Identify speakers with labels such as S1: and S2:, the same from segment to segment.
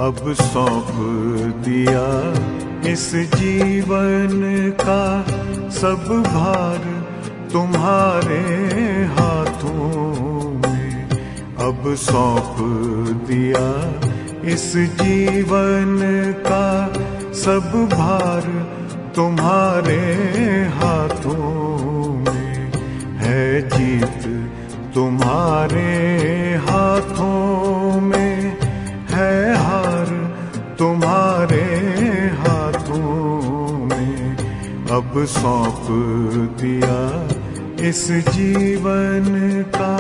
S1: अब सौंप दिया इस जीवन का सब भार तुम्हारे हाथों में। अब सौंप दिया इस जीवन का सब भार तुम्हारे हाथों में। है जीत तुम्हारे हाथों में, है हार तुम्हारे हाथों में। अब सौंप दिया इस जीवन का।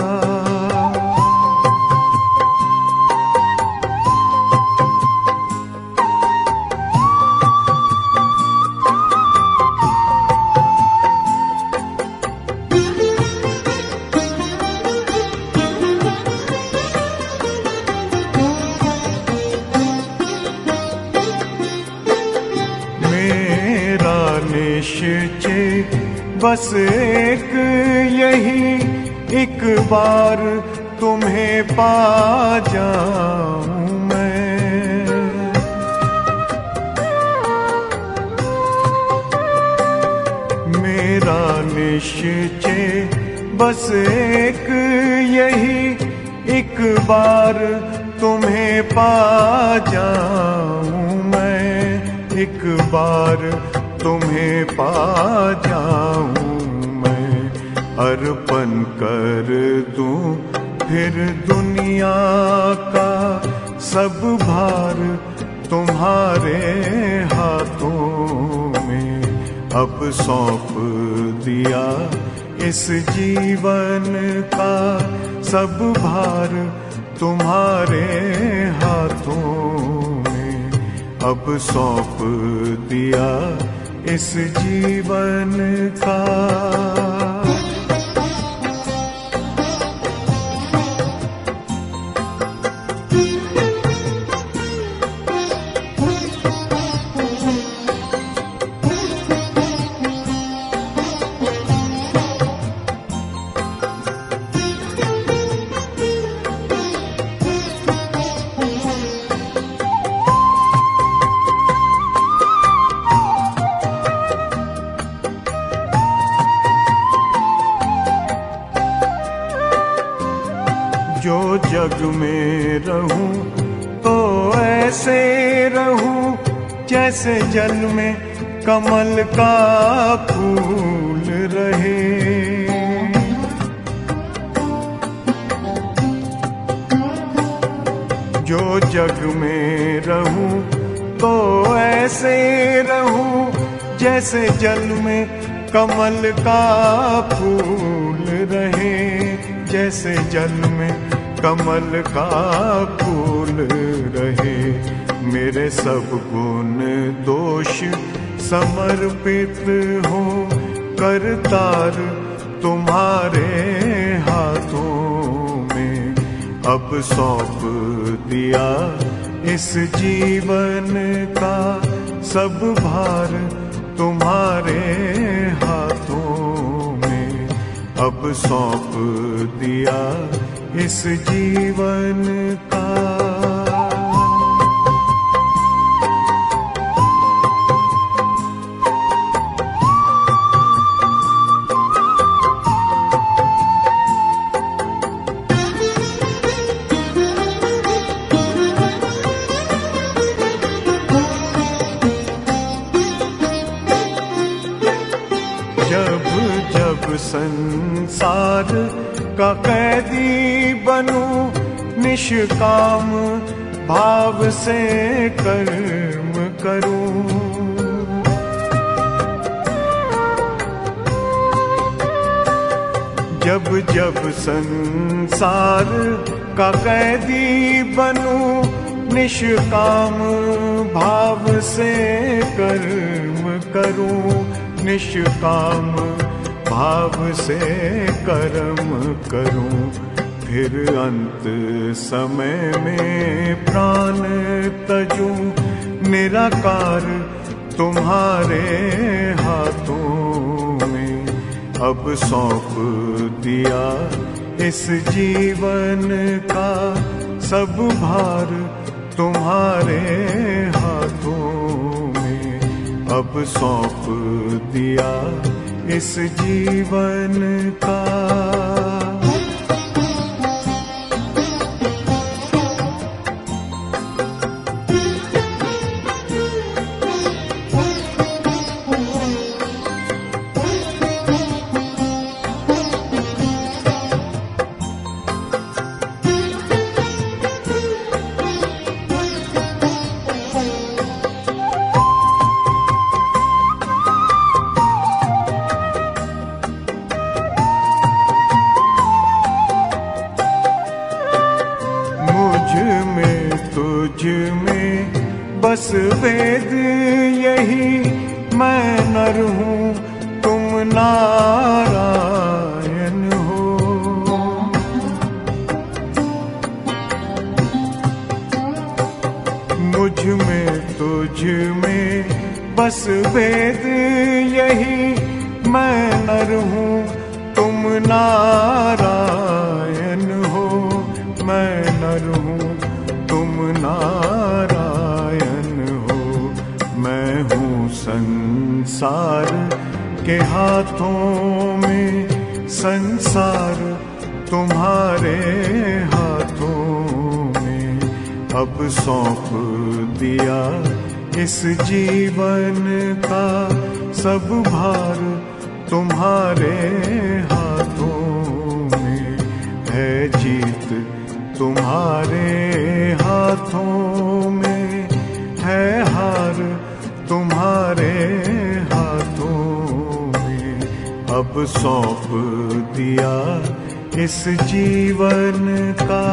S1: निश्चय बस एक यही, एक बार तुम्हें पा जाऊं मैं। मेरा निश्चय बस एक यही, एक बार तुम्हें पा जाऊं मैं। एक बार तुम्हें पा जाऊं मैं। अर्पण कर दूं फिर दुनिया का सब भार तुम्हारे हाथों में। अब सौंप दिया इस जीवन का सब भार तुम्हारे हाथों में। अब सौंप दिया इस जीवन का। जो जग में रहूं तो ऐसे रहूं जैसे जल में कमल का फूल रहे। जो जग में रहूं तो ऐसे रहूं जैसे जल में कमल का फूल रहे। जैसे जल में कमल का फूल रहे। मेरे सब गुण दोष समर्पित हो करतार तुम्हारे हाथों में। अब सौंप दिया इस जीवन का सब भार तुम्हारे हाथों में। अब सौंप दिया इस जीवन का। जब जब संसार का कैदी बनूं, निष्काम भाव से कर्म करूं। जब जब संसार का कैदी बनूं, निष्काम भाव से कर्म करूं। निष्काम भाव से कर्म करूं। फिर अंत समय में प्राण तजूं, निराकार तुम्हारे हाथों में। अब सौंप दिया इस जीवन का सब भार तुम्हारे हाथों में अब सौंप दिया इस जीवन का। तुझ में बस वेद यही, मैं नर हूँ तुम नारायण हो। मुझ में तुझ में बस वेद यही, मैं नर हूँ तुम नारायण हो। मैं नर हूँ तुम नारायण हो। मैं हूँ संसार के हाथों में, संसार तुम्हारे हाथों में अब सौंप दिया इस जीवन का। सब भार तुम्हारे हाथों में है, जीत तुम्हारे हाथों में है, हार तुम्हारे हाथों में अब सौंप दिया इस जीवन का।